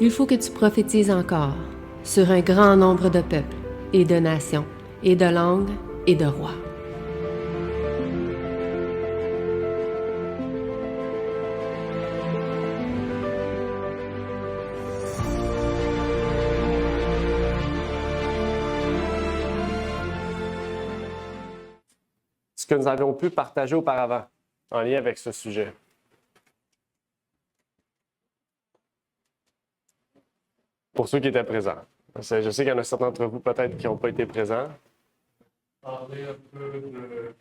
Il faut que tu prophétises encore sur un grand nombre de peuples et de nations et de langues et de rois. Ce que nous avions pu partager auparavant en lien avec ce sujet. Pour ceux qui étaient présents. Je sais qu'il y en a certains d'entre vous peut-être qui n'ont pas été présents. Parler un peu de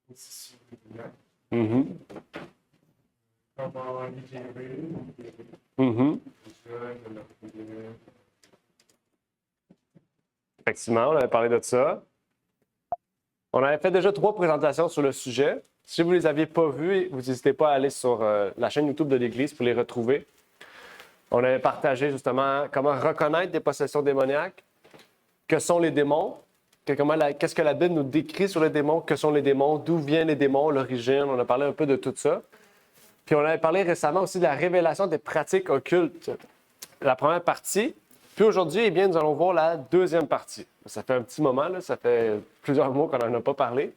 position comment libérer Effectivement, on avait parlé de ça. On avait fait déjà 3 présentations sur le sujet. Si vous ne les aviez pas vues, vous n'hésitez pas à aller sur la chaîne YouTube de l'Église pour les retrouver. On avait partagé justement comment reconnaître des possessions démoniaques, que sont les démons, qu'est-ce que la Bible nous décrit sur les démons, que sont les démons, d'où viennent les démons, l'origine. On a parlé un peu de tout ça. Puis on avait parlé récemment aussi de la révélation des pratiques occultes, la première partie. Puis aujourd'hui, eh bien, nous allons voir la deuxième partie. Ça fait un petit moment, là, ça fait plusieurs mois qu'on n'en a pas parlé.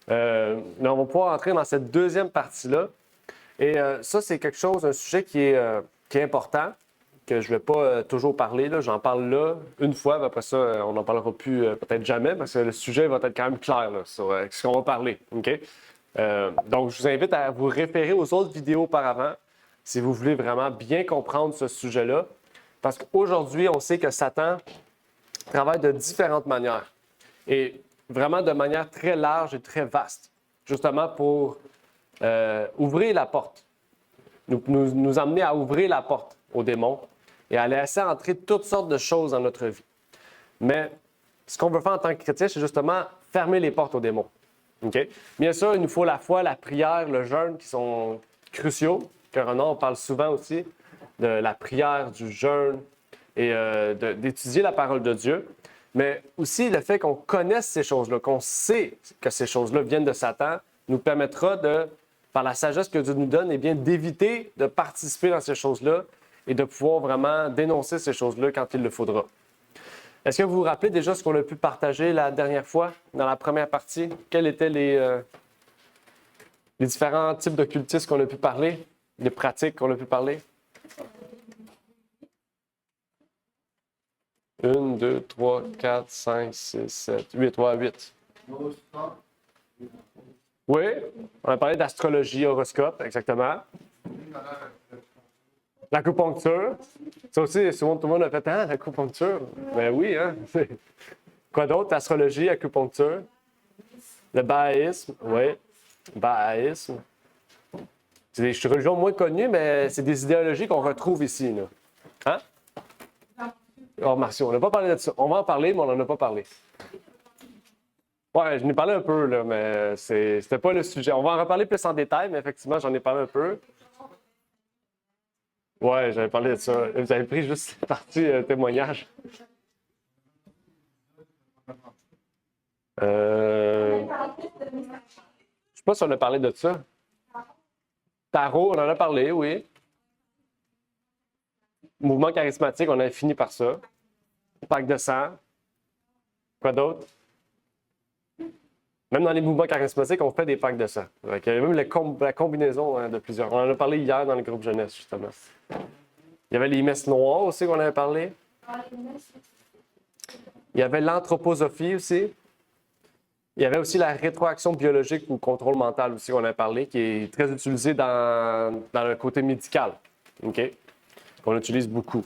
Mais on va pouvoir entrer dans cette deuxième partie-là. Et ça, c'est quelque chose, un sujet qui est important, que je ne vais pas toujours parler. Là. J'en parle là une fois, puis après ça, on n'en parlera plus peut-être jamais, parce que le sujet va être quand même clair là, sur ce qu'on va parler. OK? Donc, je vous invite à vous référer aux autres vidéos auparavant, si vous voulez vraiment bien comprendre ce sujet-là. Parce qu'aujourd'hui, on sait que Satan travaille de différentes manières. Et vraiment de manière très large et très vaste. Justement pour ouvrir la porte. Nous amener à ouvrir la porte aux démons et à laisser entrer toutes sortes de choses dans notre vie. Mais ce qu'on veut faire en tant que chrétien, c'est justement fermer les portes aux démons. Okay? Bien sûr, il nous faut la foi, la prière, le jeûne qui sont cruciaux. Car on parle souvent aussi de la prière, du jeûne et d'étudier la parole de Dieu. Mais aussi le fait qu'on connaisse ces choses-là, qu'on sait que ces choses-là viennent de Satan, nous permettra de, par la sagesse que Dieu nous donne, eh bien, d'éviter de participer dans ces choses-là et de pouvoir vraiment dénoncer ces choses-là quand il le faudra. Est-ce que vous vous rappelez déjà ce qu'on a pu partager la dernière fois, dans la première partie? Quels étaient les différents types d'occultisme qu'on a pu parler, les pratiques qu'on a pu parler? 1, 2, 3, 4, 5, 6, 7, 8. Ouais, 8. Oui, on a parlé d'astrologie, horoscope, exactement. L'acupuncture. Ça aussi, souvent, tout le monde a fait « Ah, l'acupuncture! » Ben oui, hein? Quoi d'autre? Astrologie, acupuncture. Le bahaïsme, oui. Bahaïsme. C'est des religions moins connues, mais c'est des idéologies qu'on retrouve ici, là. Hein? Arts martiaux. On n'a pas parlé de ça. On va en parler, mais on n'en a pas parlé. Ouais, je n'ai parlé un peu, là, mais c'était pas le sujet. On va en reparler plus en détail, mais effectivement, j'en ai parlé un peu. Ouais, j'avais parlé de ça. Vous avez pris juste cette partie témoignage. Je sais pas si on a parlé de ça. Tarot, on en a parlé, oui. Mouvement charismatique, on a fini par ça. Pacte de sang. Quoi d'autre? Même dans les mouvements charismatiques, on fait des pactes de sang. Il y a même la combinaison de plusieurs. On en a parlé hier dans le groupe jeunesse, justement. Il y avait les messes noires aussi qu'on avait parlé. Il y avait l'anthroposophie aussi. Il y avait aussi la rétroaction biologique ou contrôle mental aussi qu'on avait parlé, qui est très utilisé dans le côté médical. OK? Qu'on utilise beaucoup.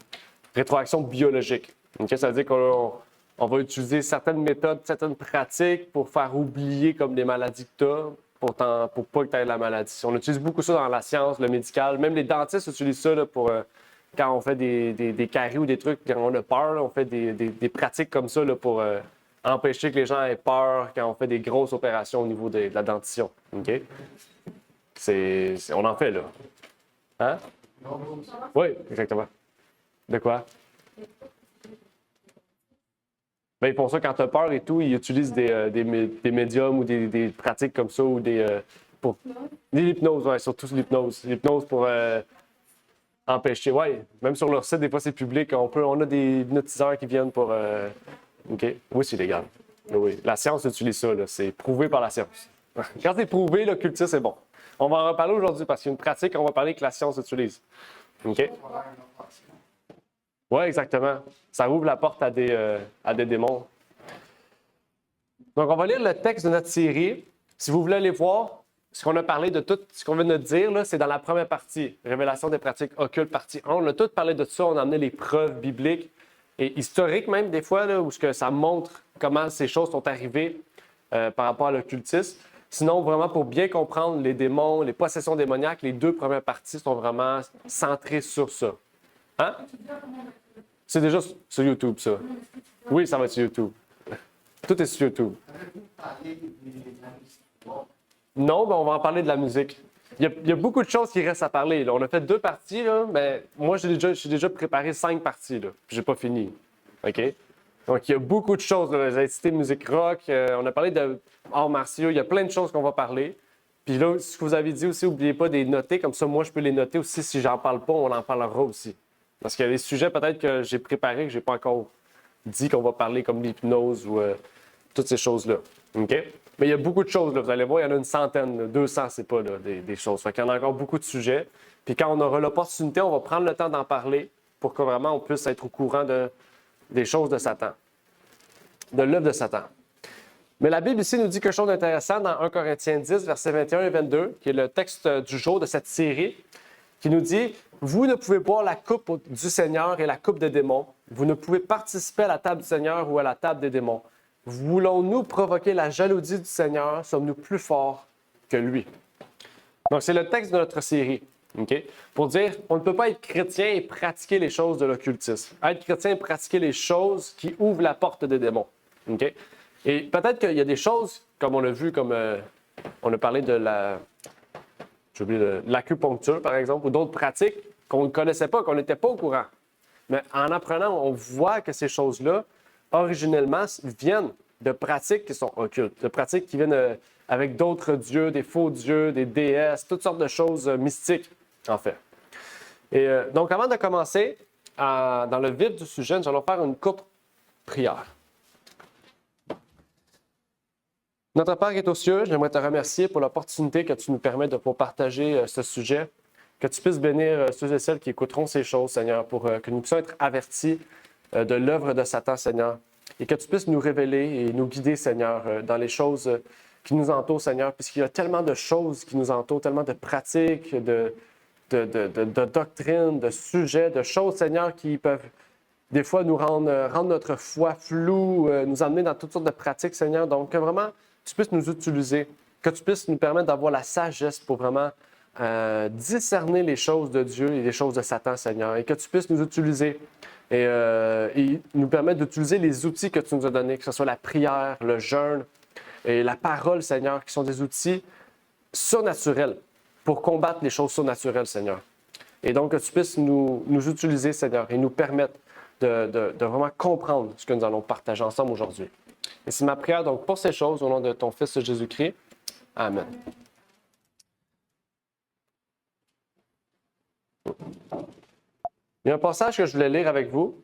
Rétroaction biologique. OK? Ça veut dire qu'on va utiliser certaines méthodes, certaines pratiques pour faire oublier comme des maladies que tu as, pour pas que tu aies la maladie. On utilise beaucoup ça dans la science, le médical. Même les dentistes utilisent ça là, pour quand on fait des caries ou des trucs, quand on a peur, là, on fait des pratiques comme ça là, pour empêcher que les gens aient peur quand on fait des grosses opérations au niveau de la dentition. OK? On en fait, là. Hein? Oui, exactement. De quoi? Ben, ils font ça quand tu as peur et tout, ils utilisent des médiums ou des pratiques comme ça ou l'hypnose, ouais, surtout l'hypnose. L'hypnose pour empêcher. Oui, même sur leur site, des fois, c'est public. On a des hypnotiseurs qui viennent pour... OK. Oui, c'est légal. Oui. La science utilise ça. Là. C'est prouvé par la science. Quand c'est prouvé, l'occultisme, c'est bon. On va en reparler aujourd'hui parce qu'il y a une pratique qu'on va parler que la science utilise. OK? Oui, exactement. Ça ouvre la porte à des démons. Donc, on va lire le texte de notre série. Si vous voulez aller voir ce qu'on a parlé de tout ce qu'on vient de dire, là, c'est dans la première partie, Révélation des pratiques occultes, partie 1. On a tout parlé de ça. On a amené les preuves bibliques et historiques même, des fois, là, où ça montre comment ces choses sont arrivées par rapport à l'occultisme. Sinon, vraiment, pour bien comprendre les démons, les possessions démoniaques, les 2 premières parties sont vraiment centrées sur ça. Hein? C'est déjà sur YouTube, ça. Oui, ça va être sur YouTube. Tout est sur YouTube. Non, ben on va en parler de la musique. Il y a beaucoup de choses qui restent à parler. Là. On a fait 2 parties, là, mais moi, j'ai déjà préparé 5 parties. Là, puis j'ai pas fini. OK? Donc, il y a beaucoup de choses. Là. J'ai cité musique rock. On a parlé de arts martiaux. Il y a plein de choses qu'on va parler. Puis là, ce que vous avez dit aussi, n'oubliez pas de les noter. Comme ça, moi, je peux les noter aussi. Si j'en parle pas, on en parlera aussi. Parce qu'il y a des sujets peut-être que j'ai préparés, que je n'ai pas encore dit qu'on va parler, comme l'hypnose ou toutes ces choses-là. OK? Mais il y a beaucoup de choses. Là. Vous allez voir, il y en a une centaine. Là. 200, c'est pas là, des choses. Fait qu'il y en a encore beaucoup de sujets. Puis quand on aura l'opportunité, on va prendre le temps d'en parler pour que vraiment on puisse être au courant des choses de Satan, de l'œuvre de Satan. Mais la Bible ici nous dit quelque chose d'intéressant dans 1 Corinthiens 10, versets 21 et 22, qui est le texte du jour de cette série, qui nous dit « Vous ne pouvez boire la coupe du Seigneur et la coupe des démons. Vous ne pouvez participer à la table du Seigneur ou à la table des démons. Voulons-nous provoquer la jalousie du Seigneur? Sommes-nous plus forts que lui? » Donc, c'est le texte de notre série. Okay? Pour dire, on ne peut pas être chrétien et pratiquer les choses de l'occultisme. Être chrétien et pratiquer les choses qui ouvrent la porte des démons. Okay? Et peut-être qu'il y a des choses, comme on a vu, comme on a parlé de l'acupuncture, par exemple, ou d'autres pratiques qu'on ne connaissait pas, qu'on n'était pas au courant. Mais en apprenant, on voit que ces choses-là, originellement, viennent de pratiques qui sont occultes, de pratiques qui viennent avec d'autres dieux, des faux dieux, des déesses, toutes sortes de choses mystiques, en fait. Et donc, avant de commencer, dans le vif du sujet, nous allons faire une courte prière. Notre Père qui est aux cieux, j'aimerais te remercier pour l'opportunité que tu nous permets de pouvoir partager ce sujet, que tu puisses bénir ceux et celles qui écouteront ces choses, Seigneur, pour que nous puissions être avertis de l'œuvre de Satan, Seigneur, et que tu puisses nous révéler et nous guider, Seigneur, dans les choses qui nous entourent, Seigneur, puisqu'il y a tellement de choses qui nous entourent, tellement de pratiques, de doctrines, de sujets, de choses, Seigneur, qui peuvent des fois nous rendre notre foi floue, nous emmener dans toutes sortes de pratiques, Seigneur. Donc, que vraiment, tu puisses nous utiliser, que tu puisses nous permettre d'avoir la sagesse pour vraiment discerner les choses de Dieu et les choses de Satan, Seigneur, et que tu puisses nous utiliser et nous permettre d'utiliser les outils que tu nous as donnés, que ce soit la prière, le jeûne et la parole, Seigneur, qui sont des outils surnaturels pour combattre les choses surnaturelles, Seigneur. Et donc, que tu puisses nous utiliser, Seigneur, et nous permettre de vraiment comprendre ce que nous allons partager ensemble aujourd'hui. Et c'est ma prière donc pour ces choses au nom de ton Fils Jésus-Christ. Amen. Il y a un passage que je voulais lire avec vous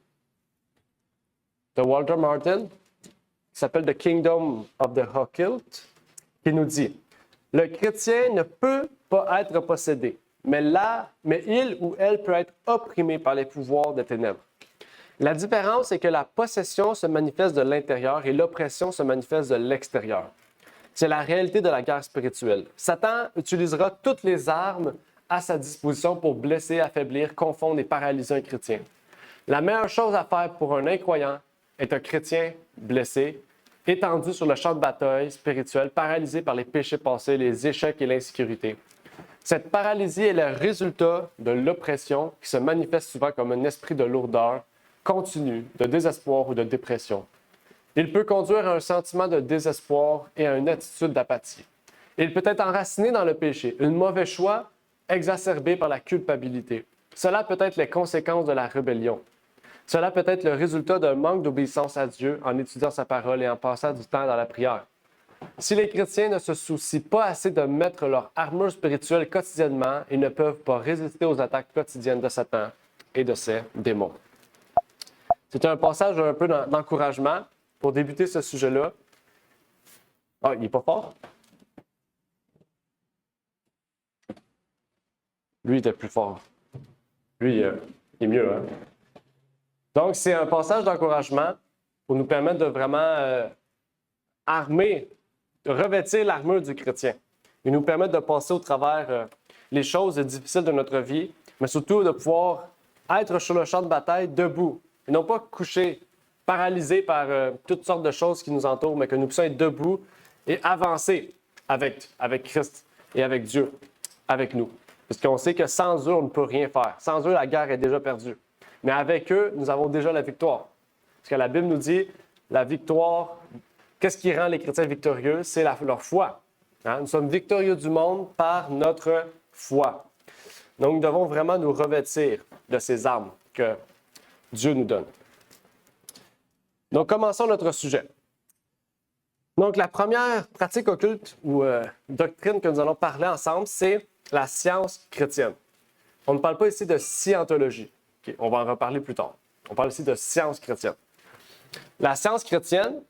de Walter Martin qui s'appelle The Kingdom of the Occult, qui nous dit « Le chrétien ne peut pas être possédé, mais il ou elle peut être opprimé par les pouvoirs des ténèbres. La différence est que la possession se manifeste de l'intérieur et l'oppression se manifeste de l'extérieur. C'est la réalité de la guerre spirituelle. Satan utilisera toutes les armes à sa disposition pour blesser, affaiblir, confondre et paralyser un chrétien. La meilleure chose à faire pour un incroyant est un chrétien blessé, étendu sur le champ de bataille spirituel, paralysé par les péchés passés, les échecs et l'insécurité. Cette paralysie est le résultat de l'oppression qui se manifeste souvent comme un esprit de lourdeur, continu, de désespoir ou de dépression. Il peut conduire à un sentiment de désespoir et à une attitude d'apathie. Il peut être enraciné dans le péché, un mauvais choix exacerbé par la culpabilité. Cela peut être les conséquences de la rébellion. Cela peut être le résultat d'un manque d'obéissance à Dieu en étudiant sa parole et en passant du temps dans la prière. Si les chrétiens ne se soucient pas assez de mettre leur armure spirituelle quotidiennement, ils ne peuvent pas résister aux attaques quotidiennes de Satan et de ses démons. C'est un passage un peu d'encouragement pour débuter ce sujet-là. Ah, il n'est pas fort? Lui, il était plus fort. Lui, il est mieux, hein? Donc, c'est un passage d'encouragement pour nous permettre de vraiment armer, de revêtir l'armure du chrétien. Il nous permet de passer au travers les choses difficiles de notre vie, mais surtout de pouvoir être sur le champ de bataille debout, et non pas couché, paralysé par toutes sortes de choses qui nous entourent, mais que nous puissions être debout et avancer avec Christ et avec Dieu, avec nous. Parce qu'on sait que sans eux, on ne peut rien faire. Sans eux, la guerre est déjà perdue. Mais avec eux, nous avons déjà la victoire. Parce que la Bible nous dit, la victoire, qu'est-ce qui rend les chrétiens victorieux? C'est leur foi. Hein? Nous sommes victorieux du monde par notre foi. Donc, nous devons vraiment nous revêtir de ces armes que Dieu nous donne. Donc, commençons notre sujet. Donc, la première pratique occulte ou doctrine que nous allons parler ensemble, c'est la science chrétienne. On ne parle pas ici de scientologie. Okay? On va en reparler plus tard. On parle ici de science chrétienne. La science chrétienne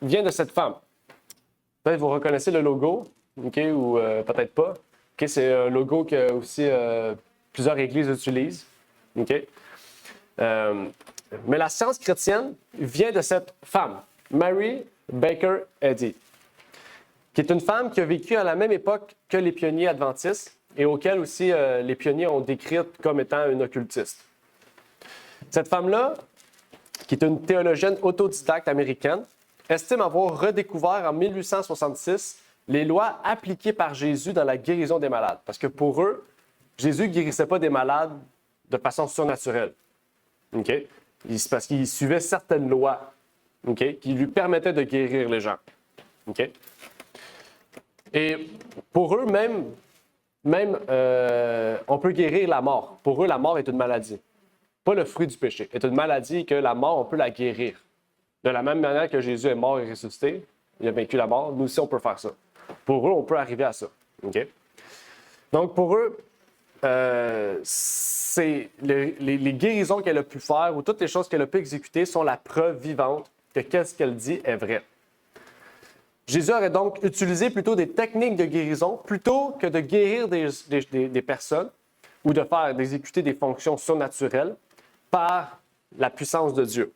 vient de cette femme. Peut-être vous reconnaissez le logo, okay, ou peut-être pas. Okay, c'est un logo que aussi plusieurs églises utilisent. Okay? Mais la science chrétienne vient de cette femme, Mary Baker Eddy, qui est une femme qui a vécu à la même époque que les pionniers adventistes et auquel aussi les pionniers ont décrite comme étant une occultiste. Cette femme-là, qui est une théologienne autodidacte américaine, estime avoir redécouvert en 1866 les lois appliquées par Jésus dans la guérison des malades. Parce que pour eux, Jésus ne guérissait pas des malades de façon surnaturelle. Okay? Parce qu'il suivait certaines lois, okay, qui lui permettaient de guérir les gens. Okay? Et pour eux, même on peut guérir la mort. Pour eux, la mort est une maladie. Pas le fruit du péché. C'est une maladie et que la mort, on peut la guérir. De la même manière que Jésus est mort et ressuscité, il a vaincu la mort, nous aussi, on peut faire ça. Pour eux, on peut arriver à ça. Okay? Donc, pour eux, c'est les guérisons qu'elle a pu faire ou toutes les choses qu'elle a pu exécuter sont la preuve vivante que qu'est-ce qu'elle dit est vrai. Jésus aurait donc utilisé plutôt des techniques de guérison plutôt que de guérir des personnes ou d'exécuter des fonctions surnaturelles par la puissance de Dieu.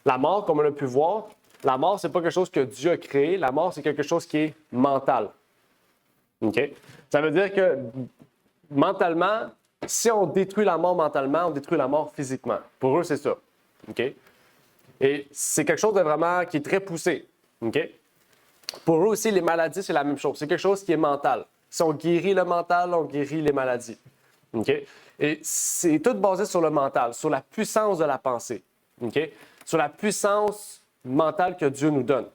La mort, comme on a pu voir, la mort, ce n'est pas quelque chose que Dieu a créé. La mort, c'est quelque chose qui est mental. Okay? Ça veut dire que mentalement, si on détruit la mort mentalement, on détruit la mort physiquement. Pour eux, c'est ça. Okay? Et c'est quelque chose de vraiment qui est très poussé. Okay? Pour eux aussi, les maladies, c'est la même chose. C'est quelque chose qui est mental. Si on guérit le mental, on guérit les maladies. Okay? Et c'est tout basé sur le mental, sur la puissance de la pensée. Okay? Sur la puissance mentale que Dieu nous donne.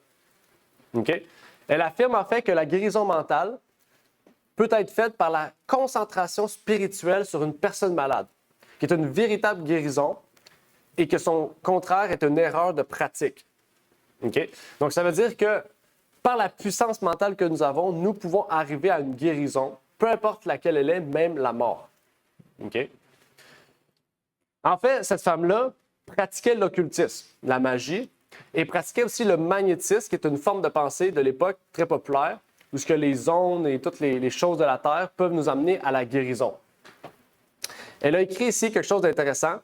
Okay? Elle affirme en fait que la guérison mentale peut être faite par la concentration spirituelle sur une personne malade, qui est une véritable guérison et que son contraire est une erreur de pratique. Okay? Donc, ça veut dire que par la puissance mentale que nous avons, nous pouvons arriver à une guérison, peu importe laquelle elle est, même la mort. Okay? En fait, cette femme-là pratiquait l'occultisme, la magie, et pratiquait aussi le magnétisme, qui est une forme de pensée de l'époque très populaire, où ce que les ondes et toutes les choses de la Terre peuvent nous amener à la guérison. Elle a écrit ici quelque chose d'intéressant.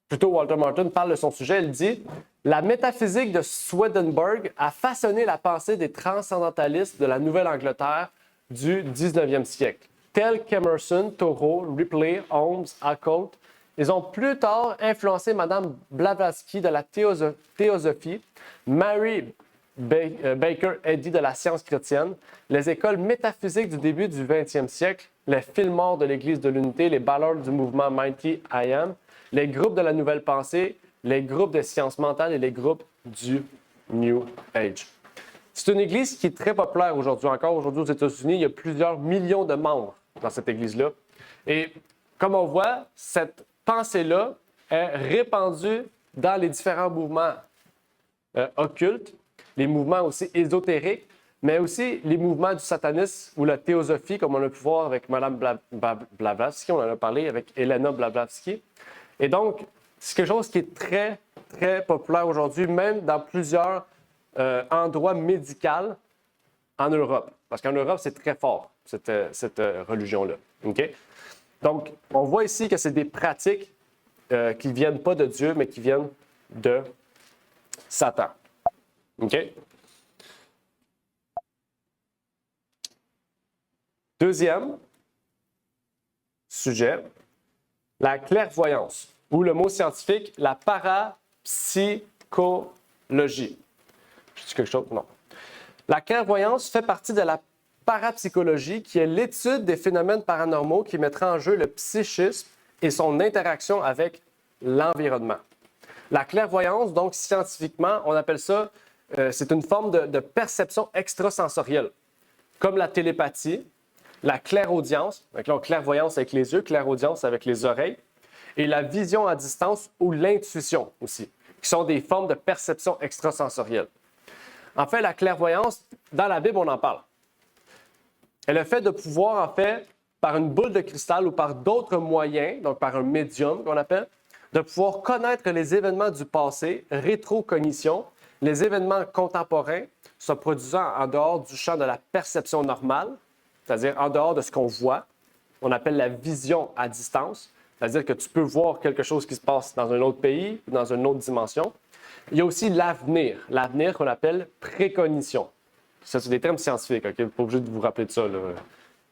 Plutôt, Walter Martin parle de son sujet. Elle dit « La métaphysique de Swedenborg a façonné la pensée des transcendantalistes de la Nouvelle-Angleterre du 19e siècle, tels qu'Emerson, Thoreau, Ripley, Holmes, Acott. Ils ont plus tard influencé Mme Blavatsky de la théosophie, Mary Baker Eddy de la science chrétienne, les écoles métaphysiques du début du 20e siècle, les Fillmore de l'Église de l'Unité, les Ballard du mouvement Mighty I Am, les groupes de la Nouvelle Pensée, les groupes de sciences mentales et les groupes du New Age. C'est une église qui est très populaire aujourd'hui. Encore aujourd'hui aux États-Unis, il y a plusieurs millions de membres dans cette église-là. Et comme on voit, cette pensée-là est répandue dans les différents mouvements occultes les mouvements aussi ésotériques, mais aussi les mouvements du satanisme ou la théosophie, comme on a pu voir avec Mme Blavatsky, on en a parlé avec Elena Blavatsky. Et donc, c'est quelque chose qui est très, très populaire aujourd'hui, même dans plusieurs endroits médicaux en Europe. Parce qu'en Europe, c'est très fort, cette religion-là. OK? Donc, on voit ici que c'est des pratiques qui ne viennent pas de Dieu, mais qui viennent de Satan. OK? Deuxième sujet, la clairvoyance, ou le mot scientifique, la parapsychologie. Je dis quelque chose? Non. La clairvoyance fait partie de la parapsychologie, qui est l'étude des phénomènes paranormaux qui mettraient en jeu le psychisme et son interaction avec l'environnement. La clairvoyance, donc scientifiquement, on appelle ça, c'est une forme de perception extrasensorielle, comme la télépathie, la clairaudience, donc là, clairvoyance avec les yeux, clairaudience avec les oreilles, et la vision à distance ou l'intuition aussi, qui sont des formes de perception extrasensorielle. En fait, la clairvoyance, dans la Bible, on en parle. Et le fait de pouvoir, en fait, par une boule de cristal ou par d'autres moyens, donc par un médium qu'on appelle, de pouvoir connaître les événements du passé, rétrocognition, les événements contemporains se produisant en dehors du champ de la perception normale, c'est-à-dire en dehors de ce qu'on voit, on appelle la vision à distance, c'est-à-dire que tu peux voir quelque chose qui se passe dans un autre pays, dans une autre dimension. Il y a aussi l'avenir qu'on appelle précognition. Ça, c'est des termes scientifiques, OK? Vous n'êtes pas obligé de vous rappeler de ça, là.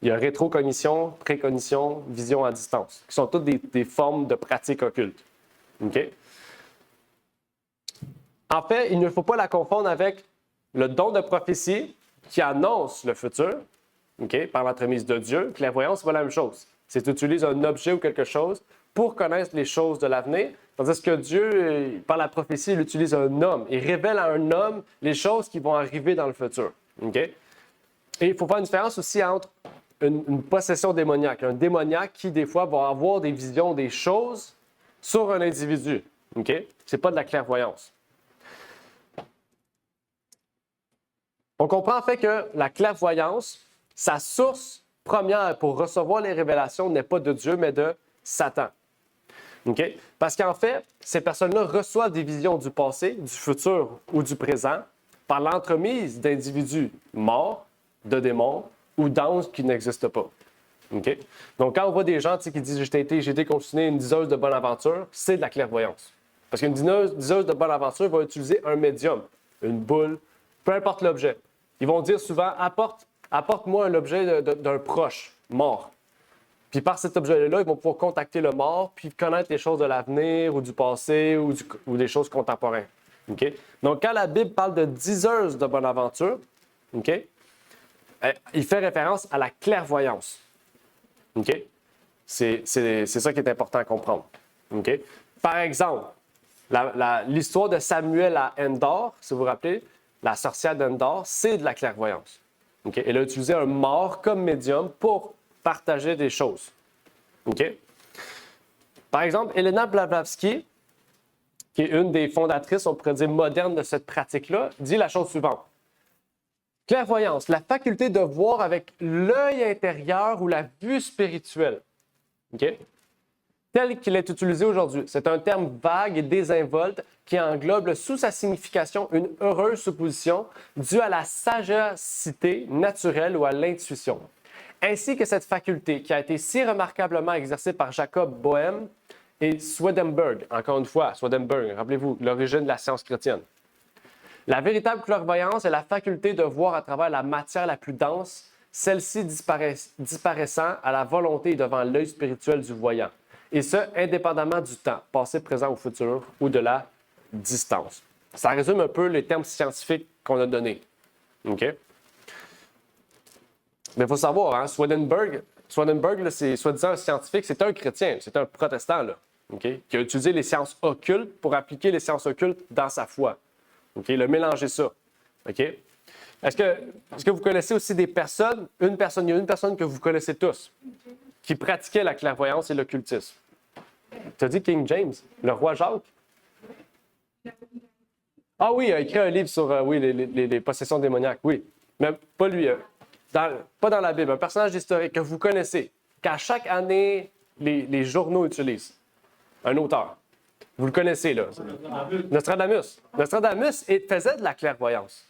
Il y a rétrocognition, précognition, vision à distance, qui sont toutes des formes de pratiques occultes. OK? En fait, il ne faut pas la confondre avec le don de prophétie qui annonce le futur, OK, par l'entremise de Dieu. Clairvoyance, c'est pas la même chose. C'est tu utilises un objet ou quelque chose pour connaître les choses de l'avenir, tandis que Dieu, par la prophétie, il utilise un homme. Il révèle à un homme les choses qui vont arriver dans le futur. OK? Et il faut faire une différence aussi entre une possession démoniaque. Un démoniaque qui, des fois, va avoir des visions, des choses sur un individu. OK? C'est pas de la clairvoyance. On comprend en fait que la clairvoyance, sa source première pour recevoir les révélations n'est pas de Dieu, mais de Satan. Okay? Parce qu'en fait, ces personnes-là reçoivent des visions du passé, du futur ou du présent par l'entremise d'individus morts, de démons ou d'anges qui n'existent pas. Okay? Donc, quand on voit des gens qui disent « j'ai été consigné une diseuse de bonne aventure », c'est de la clairvoyance. Parce qu'une diseuse de bonne aventure va utiliser un médium, une boule, peu importe l'objet. Ils vont dire souvent « apporte-moi un objet d'un proche mort ». Puis par cet objet-là, ils vont pouvoir contacter le mort puis connaître les choses de l'avenir ou du passé ou des choses contemporaines. Okay? Donc, quand la Bible parle de diseuse de bonne aventure, okay, il fait référence à la clairvoyance. Okay? C'est ça qui est important à comprendre. Okay? Par exemple, l'histoire de Samuel à Endor, si vous vous rappelez, la sorcière d'Endor, c'est de la clairvoyance. Okay? Elle a utilisé un mort comme médium pour partager des choses. OK? Par exemple, Elena Blavatsky, qui est une des fondatrices, on pourrait dire, modernes de cette pratique-là, dit la chose suivante. Clairvoyance, la faculté de voir avec l'œil intérieur ou la vue spirituelle. OK? Tel qu'il est utilisé aujourd'hui. C'est un terme vague et désinvolte qui englobe sous sa signification une heureuse supposition due à la sagacité naturelle ou à l'intuition. Ainsi que cette faculté qui a été si remarquablement exercée par Jacob Boehme et Swedenborg. Encore une fois, Swedenborg, rappelez-vous, l'origine de la science chrétienne. La véritable clairvoyance est la faculté de voir à travers la matière la plus dense, celle-ci disparaissant à la volonté devant l'œil spirituel du voyant. Et ce, indépendamment du temps, passé, présent ou futur, ou de la distance. Ça résume un peu les termes scientifiques qu'on a donnés. OK? Mais il faut savoir, hein, Swedenborg, c'est soi-disant un scientifique, c'est un chrétien, c'est un protestant, là, okay, qui a utilisé les sciences occultes pour appliquer les sciences occultes dans sa foi. Okay, il a mélangé ça. Okay? Est-ce que vous connaissez aussi des personnes, il y a une personne que vous connaissez tous, qui pratiquait la clairvoyance et l'occultisme? Tu as dit King James, le roi Jacques? Ah oui, il a écrit un livre sur oui, les possessions démoniaques, oui. Mais pas lui, pas dans la Bible. Un personnage historique que vous connaissez, qu'à chaque année, les journaux utilisent. Un auteur. Vous le connaissez, là. Nostradamus. Nostradamus faisait de la clairvoyance.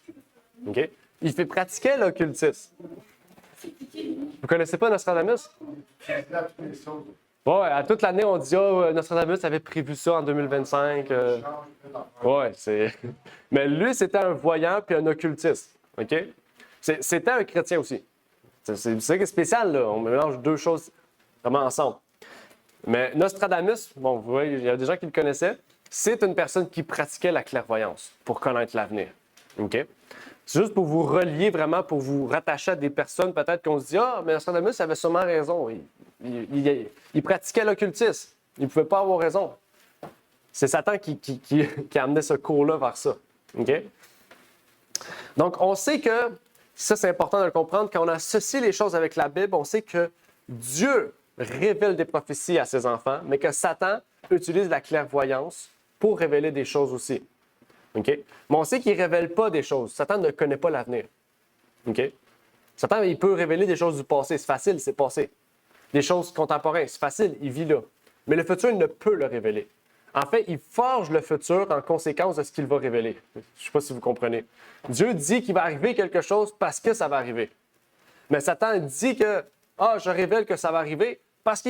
OK? Il pratiquait l'occultisme. Vous connaissez pas Nostradamus? Ouais, à toute l'année, on dit Nostradamus avait prévu ça en 2025. Ouais, c'est. Mais lui, c'était un voyant puis un occultiste. OK? C'était un chrétien aussi. C'est ça qui est spécial, là. On mélange deux choses vraiment ensemble. Mais Nostradamus, bon, vous voyez, il y a des gens qui le connaissaient, c'est une personne qui pratiquait la clairvoyance pour connaître l'avenir. OK? C'est juste pour vous relier vraiment, pour vous rattacher à des personnes peut-être qu'on se dit « Ah, mais Nostradamus avait sûrement raison. Il pratiquait l'occultisme. Il ne pouvait pas avoir raison. » C'est Satan qui a amené ce cours-là vers ça. OK? Donc, on sait que, ça c'est important de le comprendre, quand on associe les choses avec la Bible, on sait que Dieu révèle des prophéties à ses enfants, mais que Satan utilise la clairvoyance pour révéler des choses aussi. OK? Mais on sait qu'il ne révèle pas des choses. Satan ne connaît pas l'avenir. OK? Satan, il peut révéler des choses du passé. C'est facile, c'est passé. Des choses contemporaines, c'est facile, il vit là. Mais le futur, il ne peut le révéler. En fait, il forge le futur en conséquence de ce qu'il va révéler. Je ne sais pas si vous comprenez. Dieu dit qu'il va arriver quelque chose parce que ça va arriver. Mais Satan dit que « Ah, je révèle que ça va arriver » parce que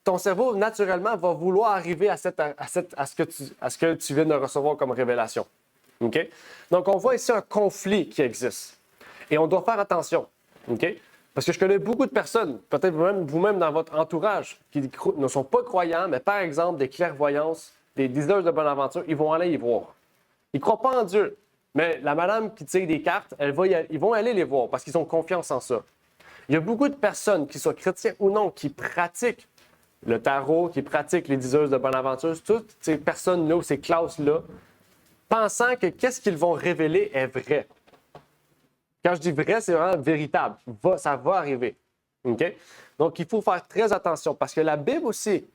ton cerveau, naturellement, va vouloir arriver à ce que tu viens de recevoir comme révélation. OK? Donc, on voit ici un conflit qui existe. Et on doit faire attention. OK? Parce que je connais beaucoup de personnes, peut-être vous-même dans votre entourage, qui ne sont pas croyants, mais par exemple, des clairvoyances, des diseurs de bonne aventure, ils vont aller y voir. Ils ne croient pas en Dieu. Mais la madame qui tire des cartes, ils vont aller les voir parce qu'ils ont confiance en ça. Il y a beaucoup de personnes, qu'ils soient chrétiens ou non, qui pratiquent le tarot, qui pratiquent les diseuses de bonne aventure, toutes ces personnes-là ou ces classes-là, pensant que qu'est-ce qu'ils vont révéler est vrai. Quand je dis vrai, c'est vraiment véritable. Ça va arriver. OK? Donc, il faut faire très attention parce que la Bible aussi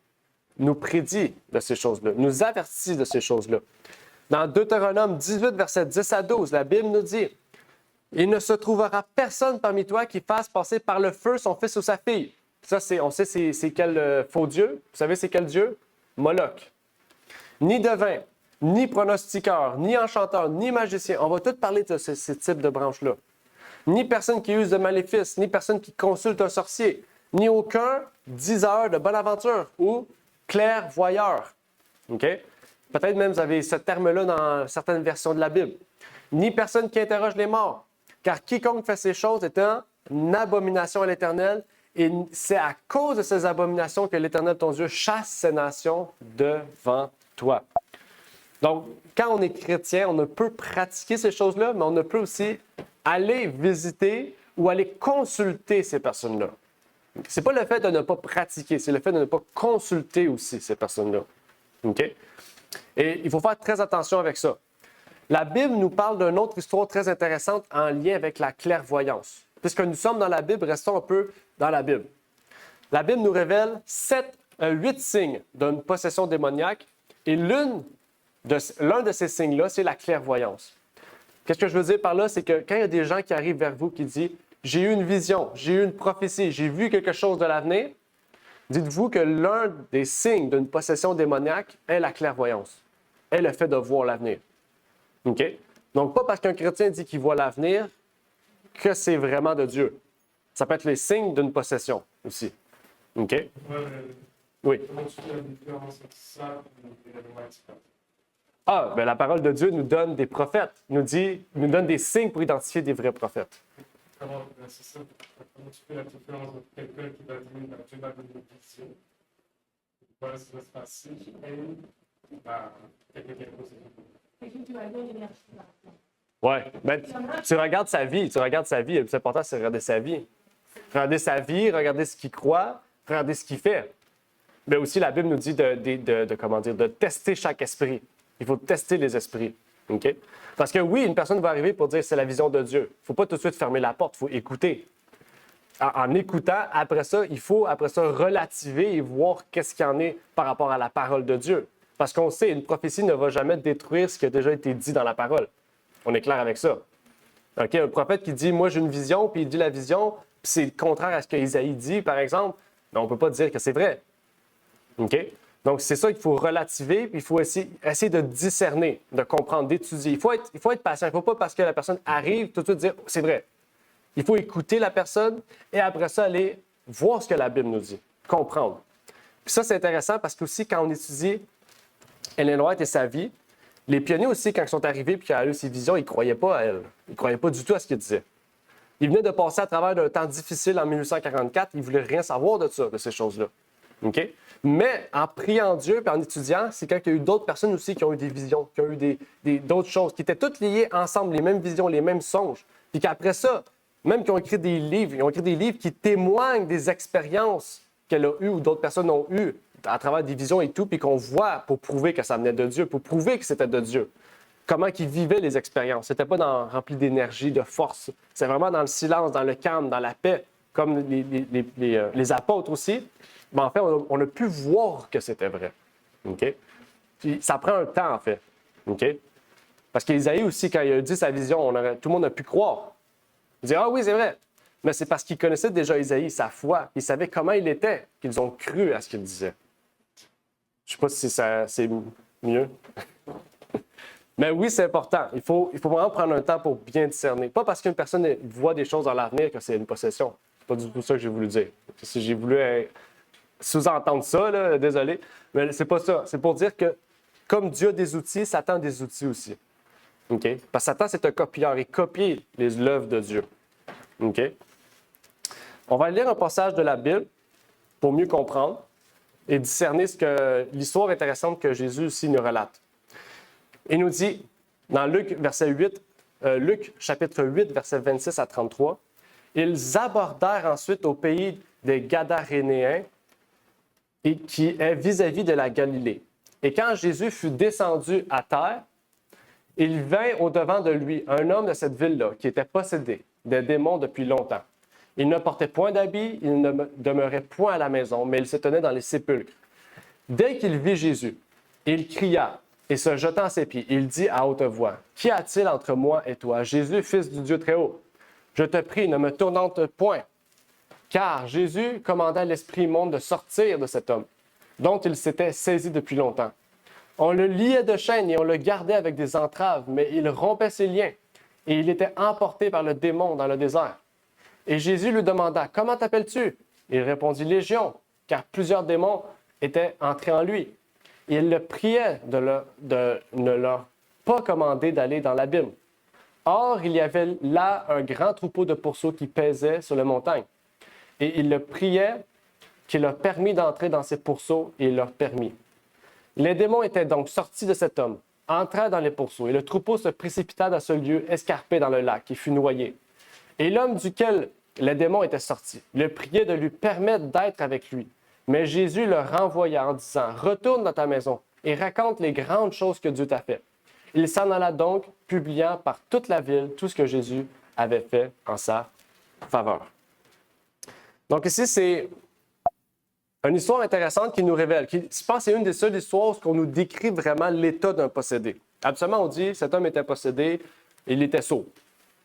nous prédit de ces choses-là, nous avertit de ces choses-là. Dans Deutéronome 18, versets 10 à 12, la Bible nous dit « Il ne se trouvera personne parmi toi qui fasse passer par le feu son fils ou sa fille. » Ça, on sait c'est quel faux dieu. Vous savez c'est quel dieu? Moloch. Ni devin, ni pronostiqueur, ni enchanteur, ni magicien. On va tout parler de ces types de branches-là. Ni personne qui use de maléfices, ni personne qui consulte un sorcier, ni aucun diseur de bonne aventure ou clairvoyeur. OK? Peut-être même vous avez ce terme-là dans certaines versions de la Bible. Ni personne qui interroge les morts, car quiconque fait ces choses est une abomination à l'Éternel, et c'est à cause de ces abominations que l'Éternel, ton Dieu, chasse ces nations devant toi. Donc, quand on est chrétien, on ne peut pratiquer ces choses-là, mais on ne peut aussi aller visiter ou aller consulter ces personnes-là. Ce n'est pas le fait de ne pas pratiquer, c'est le fait de ne pas consulter aussi ces personnes-là. OK? Et il faut faire très attention avec ça. La Bible nous parle d'une autre histoire très intéressante en lien avec la clairvoyance. Puisque nous sommes dans la Bible, restons un peu dans la Bible. La Bible nous révèle 8 signes d'une possession démoniaque et l'un de ces signes-là, c'est la clairvoyance. Qu'est-ce que je veux dire par là? C'est que quand il y a des gens qui arrivent vers vous qui disent « J'ai eu une vision, j'ai eu une prophétie, j'ai vu quelque chose de l'avenir », dites-vous que l'un des signes d'une possession démoniaque est la clairvoyance, est le fait de voir l'avenir. OK? Donc, pas parce qu'un chrétien dit qu'il voit l'avenir que c'est vraiment de Dieu. Ça peut être les signes d'une possession aussi. OK? Oui. Comment tu fais la différence entre ça et le mindset? Ah, bien la parole de Dieu nous donne des prophètes, nous donne des signes pour identifier des vrais prophètes. C'est ça. Comment tu fais la différence entre quelqu'un qui va dire Dieu m'a donné une vision, voilà ce qui va se passer, et quelqu'un qui a posé Oui, ben, tu regardes sa vie. Le plus important, c'est de regarder sa vie. Regarder ce qu'il croit, regarder ce qu'il fait. Mais aussi, la Bible nous dit de tester chaque esprit. Il faut tester les esprits. OK? Parce que oui, une personne va arriver pour dire c'est la vision de Dieu. Il ne faut pas tout de suite fermer la porte, il faut écouter. En écoutant, après ça, il faut relativer et voir qu'est-ce qu'il y en est par rapport à la parole de Dieu. Parce qu'on sait, une prophétie ne va jamais détruire ce qui a déjà été dit dans la parole. On est clair avec ça. OK? Un prophète qui dit « Moi, j'ai une vision », puis il dit la vision, puis c'est le contraire à ce qu'Ésaïe dit, par exemple, mais on ne peut pas dire que c'est vrai. OK? Donc, c'est ça qu'il faut relativer, puis il faut essayer de discerner, de comprendre, d'étudier. Il faut être patient. Il ne faut pas, parce que la personne arrive, tout de suite dire « C'est vrai ». Il faut écouter la personne et après ça, aller voir ce que la Bible nous dit, comprendre. Puis ça, c'est intéressant parce qu'aussi, quand on étudie Ellen White et sa vie, les pionniers aussi, quand ils sont arrivés et qu'ils ont eu ses visions, ils ne croyaient pas à elle. Ils ne croyaient pas du tout à ce qu'il disait. Ils venaient de passer à travers d'un temps difficile en 1844. Ils ne voulaient rien savoir de ça, de ces choses-là. OK? Mais en priant Dieu et en étudiant, c'est quand il y a eu d'autres personnes aussi qui ont eu des visions, qui ont eu d'autres choses, qui étaient toutes liées ensemble, les mêmes visions, les mêmes songes. Puis qu'après ça, même qui ont écrit des livres, ils ont écrit des livres qui témoignent des expériences qu'elle a eues ou d'autres personnes ont eues à travers des visions et tout, puis qu'on voit pour prouver que ça venait de Dieu, pour prouver que c'était de Dieu. Comment ils vivaient les expériences. C'était pas rempli d'énergie, de force. C'est vraiment dans le silence, dans le calme, dans la paix, comme les apôtres aussi. Mais en fait, on a pu voir que c'était vrai. OK? Puis ça prend un temps, en fait. OK? Parce qu'Ésaïe aussi, quand il a dit sa vision, tout le monde a pu croire. Il dit « Ah oui, c'est vrai ». Mais c'est parce qu'ils connaissaient déjà Ésaïe, sa foi. Ils savaient comment il était, qu'ils ont cru à ce qu'il disait. Je ne sais pas si c'est mieux. Mais oui, c'est important. Il faut vraiment prendre un temps pour bien discerner. Pas parce qu'une personne voit des choses dans l'avenir que c'est une possession. C'est pas du tout ça que j'ai voulu dire. Si j'ai voulu sous-entendre ça, là, désolé, mais c'est pas ça. C'est pour dire que comme Dieu a des outils, Satan a des outils aussi. OK? Parce que Satan, c'est un copieur. Il copie les œuvres de Dieu. OK? On va lire un passage de la Bible pour mieux comprendre et discerner l'histoire intéressante que Jésus aussi nous relate. Il nous dit, dans Luc, Luc chapitre 8, versets 26 à 33, « Ils abordèrent ensuite au pays des Gadarénéens, et qui est vis-à-vis de la Galilée. Et quand Jésus fut descendu à terre, il vint au-devant de lui un homme de cette ville-là qui était possédé des démons depuis longtemps. Il ne portait point d'habits, il ne demeurait point à la maison, mais il se tenait dans les sépulcres. Dès qu'il vit Jésus, il cria et se jetant à ses pieds, il dit à haute voix, « Qu'y a-t-il entre moi et toi, Jésus, fils du Dieu très haut? Je te prie, ne me tourmente point. » Car Jésus commanda à l'esprit immonde de sortir de cet homme, dont il s'était saisi depuis longtemps. On le liait de chaînes et on le gardait avec des entraves, mais il rompait ses liens, et il était emporté par le démon dans le désert. Et Jésus lui demanda, « Comment t'appelles-tu? » Il répondit, « Légion, car plusieurs démons étaient entrés en lui. Et il le priait de ne leur pas commander d'aller dans l'abîme. Or, il y avait là un grand troupeau de pourceaux qui paisait sur la montagne. Et il le priait qu'il leur permît d'entrer dans ces pourceaux, et il leur permit. Les démons étaient donc sortis de cet homme, entrèrent dans les pourceaux, et le troupeau se précipita dans ce lieu escarpé dans le lac, et fut noyé. Et l'homme duquel les démons étaient sortis le priait de lui permettre d'être avec lui. Mais Jésus le renvoya en disant, « Retourne dans ta maison et raconte les grandes choses que Dieu t'a faites. » Il s'en alla donc, publiant par toute la ville tout ce que Jésus avait fait en sa faveur. Donc ici, c'est une histoire intéressante qui nous révèle. Je pense que c'est une des seules histoires où on nous décrit vraiment l'état d'un possédé. Absolument, on dit cet homme était possédé, il était sourd.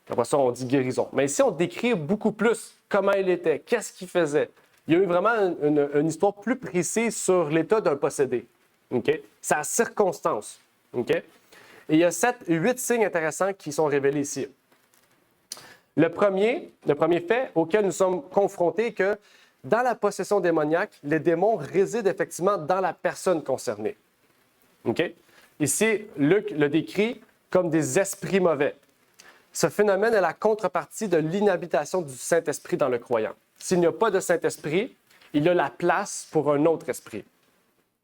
Après ça, on dit guérison. Mais ici, on décrit beaucoup plus comment il était, qu'est-ce qu'il faisait. Il y a eu vraiment une histoire plus précise sur l'état d'un possédé. Okay? Sa circonstance. Okay? Et il y a 8 signes intéressants qui sont révélés ici. Le premier fait auquel nous sommes confrontés est que dans la possession démoniaque, les démons résident effectivement dans la personne concernée. Okay? Ici, Luc le décrit comme des esprits mauvais. Ce phénomène est la contrepartie de l'inhabitation du Saint-Esprit dans le croyant. S'il n'y a pas de Saint-Esprit, il y a la place pour un autre esprit.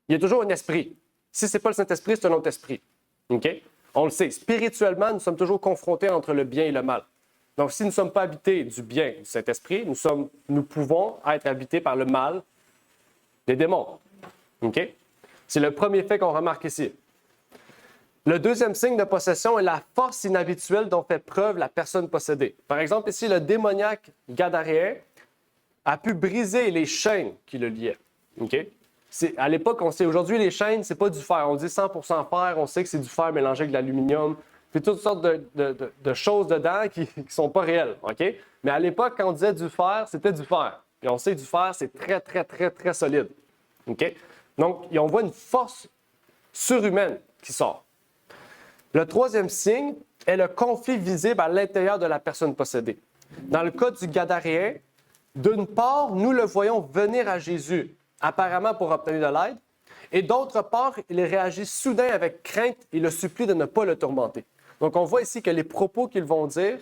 Il y a toujours un esprit. Si ce n'est pas le Saint-Esprit, c'est un autre esprit. Okay? On le sait, spirituellement, nous sommes toujours confrontés entre le bien et le mal. Donc, si nous ne sommes pas habités du bien du Saint-Esprit, nous pouvons être habités par le mal des démons. Okay? C'est le premier fait qu'on remarque ici. Le deuxième signe de possession est la force inhabituelle dont fait preuve la personne possédée. Par exemple, ici, le démoniaque gadaréen a pu briser les chaînes qui le liaient. Okay? À l'époque, on sait, aujourd'hui, les chaînes, c'est pas du fer. On dit 100% fer, on sait que c'est du fer mélangé avec de l'aluminium, puis toutes sortes de choses dedans qui sont pas réelles, OK? Mais à l'époque, quand on disait du fer, c'était du fer. Et on sait que du fer, c'est très, très, très, très solide, OK? Donc, on voit une force surhumaine qui sort. Le troisième signe est le conflit visible à l'intérieur de la personne possédée. Dans le cas du Gadaréen, d'une part, nous le voyons venir à Jésus, apparemment pour obtenir de l'aide, et d'autre part, il réagit soudain avec crainte et le supplie de ne pas le tourmenter. Donc, on voit ici que les propos qu'ils vont dire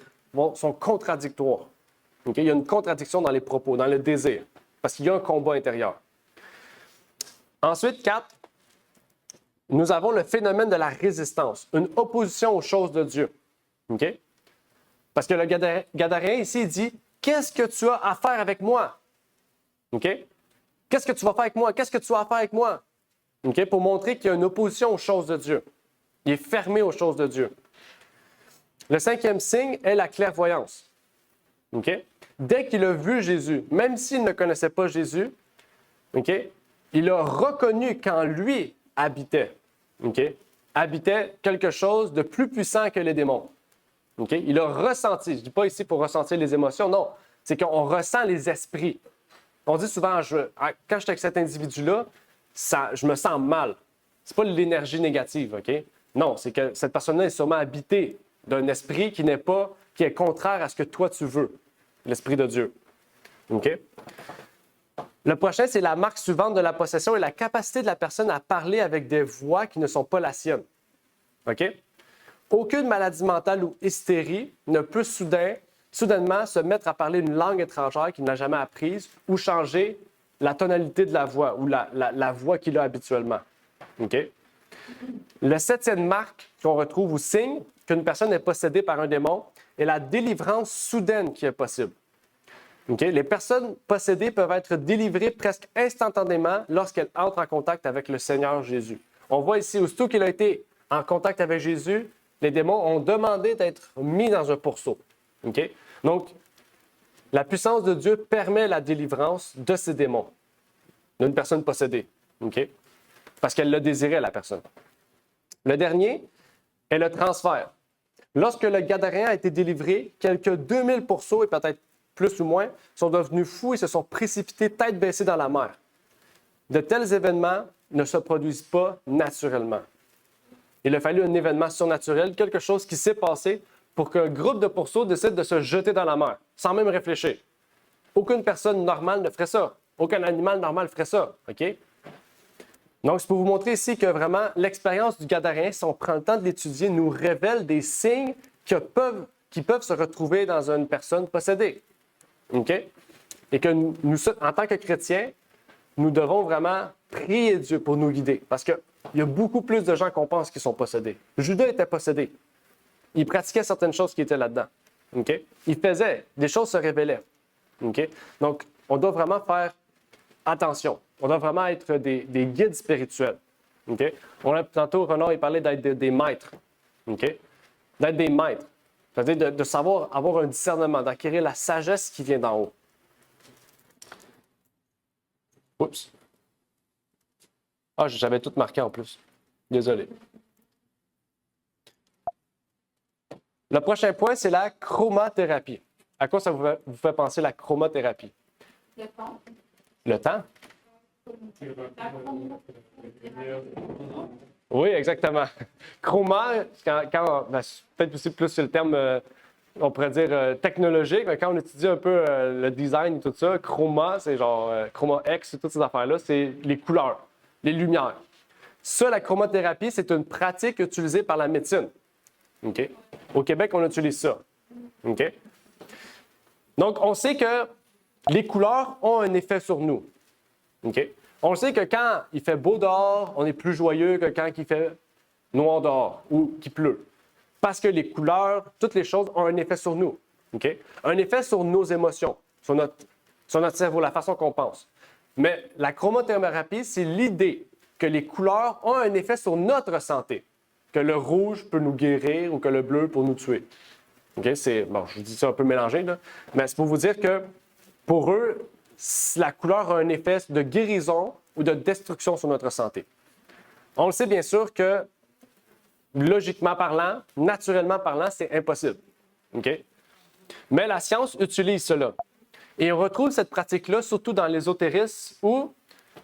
sont contradictoires. Okay? Il y a une contradiction dans les propos, dans le désir, parce qu'il y a un combat intérieur. Ensuite, 4, nous avons le phénomène de la résistance, une opposition aux choses de Dieu. Okay? Parce que le Gadaréen ici il dit « Qu'est-ce que tu as à faire avec moi? » Okay? Qu'est-ce que tu vas faire avec moi? Qu'est-ce que tu as à faire avec moi? Okay? Pour montrer qu'il y a une opposition aux choses de Dieu. Il est fermé aux choses de Dieu. Le cinquième signe est la clairvoyance. Okay? Dès qu'il a vu Jésus, même s'il ne connaissait pas Jésus, okay, il a reconnu qu'en lui habitait. Okay? Habitait quelque chose de plus puissant que les démons. Okay? Il a ressenti, je ne dis pas ici pour ressentir les émotions, non, c'est qu'on ressent les esprits. On dit souvent, quand je suis avec cet individu-là, je me sens mal. Ce n'est pas l'énergie négative, OK? Non, c'est que cette personne-là est sûrement habitée d'un esprit qui est contraire à ce que toi tu veux, l'esprit de Dieu. OK? Le prochain, c'est la marque suivante de la possession et la capacité de la personne à parler avec des voix qui ne sont pas la sienne. OK? Aucune maladie mentale ou hystérie ne peut soudainement se mettre à parler une langue étrangère qu'il n'a jamais apprise ou changer la tonalité de la voix ou la voix qu'il a habituellement. OK? Le septième marque qu'on retrouve ou signe qu'une personne est possédée par un démon est la délivrance soudaine qui est possible. Okay? Les personnes possédées peuvent être délivrées presque instantanément lorsqu'elles entrent en contact avec le Seigneur Jésus. On voit ici, aussitôt qu'il a été en contact avec Jésus, les démons ont demandé d'être mis dans un pourceau. Okay? Donc, la puissance de Dieu permet la délivrance de ces démons, d'une personne possédée. Okay? Parce qu'elle l'a désiré, la personne. Le dernier est le transfert. Lorsque le Gadaréen a été délivré, quelques 2000 pourceaux, et peut-être plus ou moins, sont devenus fous et se sont précipités tête baissée dans la mer. De tels événements ne se produisent pas naturellement. Il a fallu un événement surnaturel, quelque chose qui s'est passé pour qu'un groupe de pourceaux décide de se jeter dans la mer, sans même réfléchir. Aucune personne normale ne ferait ça. Aucun animal normal ferait ça. OK? Donc, c'est pour vous montrer ici que vraiment, l'expérience du Gadaréen, si on prend le temps de l'étudier, nous révèle des signes qui peuvent se retrouver dans une personne possédée. OK? Et que nous, en tant que chrétiens, nous devons vraiment prier Dieu pour nous guider. Parce qu'il y a beaucoup plus de gens qu'on pense qui sont possédés. Judas était possédé. Il pratiquait certaines choses qui étaient là-dedans. OK? Il faisait, des choses se révélaient. OK? Donc, on doit vraiment faire attention. On doit vraiment être des guides spirituels. Okay? Tantôt, Renaud, il parlait d'être des maîtres. Okay? D'être des maîtres. C'est-à-dire de savoir avoir un discernement, d'acquérir la sagesse qui vient d'en haut. Oups. Ah, j'avais tout marqué en plus. Désolé. Le prochain point, c'est la chromathérapie. À quoi ça vous fait penser la chromathérapie? Le temps. Le temps? Oui, exactement. Chroma, peut-être aussi plus sur le terme, on pourrait dire technologique, mais quand on étudie un peu le design et tout ça, chroma, c'est genre chroma X et toutes ces affaires-là, c'est les couleurs, les lumières. Ça, la chromothérapie, c'est une pratique utilisée par la médecine. Okay? Au Québec, on utilise ça. Okay? Donc, on sait que les couleurs ont un effet sur nous. Okay? On sait que quand il fait beau dehors, on est plus joyeux que quand il fait noir dehors ou qu'il pleut. Parce que les couleurs, toutes les choses ont un effet sur nous. Okay? Un effet sur nos émotions, sur notre cerveau, la façon qu'on pense. Mais la chromothérapie, c'est l'idée que les couleurs ont un effet sur notre santé. Que le rouge peut nous guérir ou que le bleu peut nous tuer. Okay? Bon, je dis ça un peu mélangé, là, mais c'est pour vous dire que pour eux, la couleur a un effet de guérison ou de destruction sur notre santé. On le sait bien sûr que, logiquement parlant, naturellement parlant, c'est impossible. OK? Mais la science utilise cela. Et on retrouve cette pratique-là surtout dans l'ésotérisme ou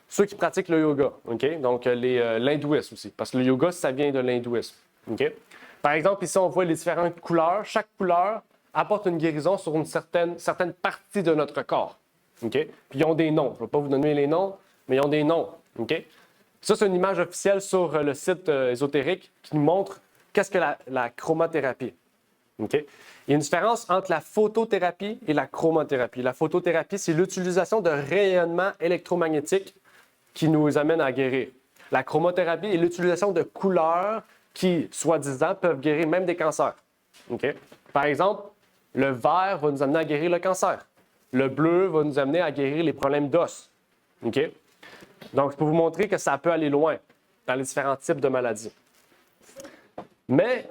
ceux qui pratiquent le yoga. OK? Donc, l'hindouisme aussi. Parce que le yoga, ça vient de l'hindouisme. OK? Par exemple, ici, on voit les différentes couleurs. Chaque couleur apporte une guérison sur une certaine partie de notre corps. OK? Puis ils ont des noms. Je ne vais pas vous donner les noms, mais ils ont des noms. OK? Ça, c'est une image officielle sur le site ésotérique qui nous montre qu'est-ce que la chromothérapie. OK? Il y a une différence entre la photothérapie et la chromothérapie. La photothérapie, c'est l'utilisation de rayonnements électromagnétiques qui nous amène à guérir. La chromothérapie est l'utilisation de couleurs qui, soi-disant, peuvent guérir même des cancers. OK? Par exemple, le vert va nous amener à guérir le cancer. Le bleu va nous amener à guérir les problèmes d'os. OK? Donc, c'est pour vous montrer que ça peut aller loin dans les différents types de maladies. Mais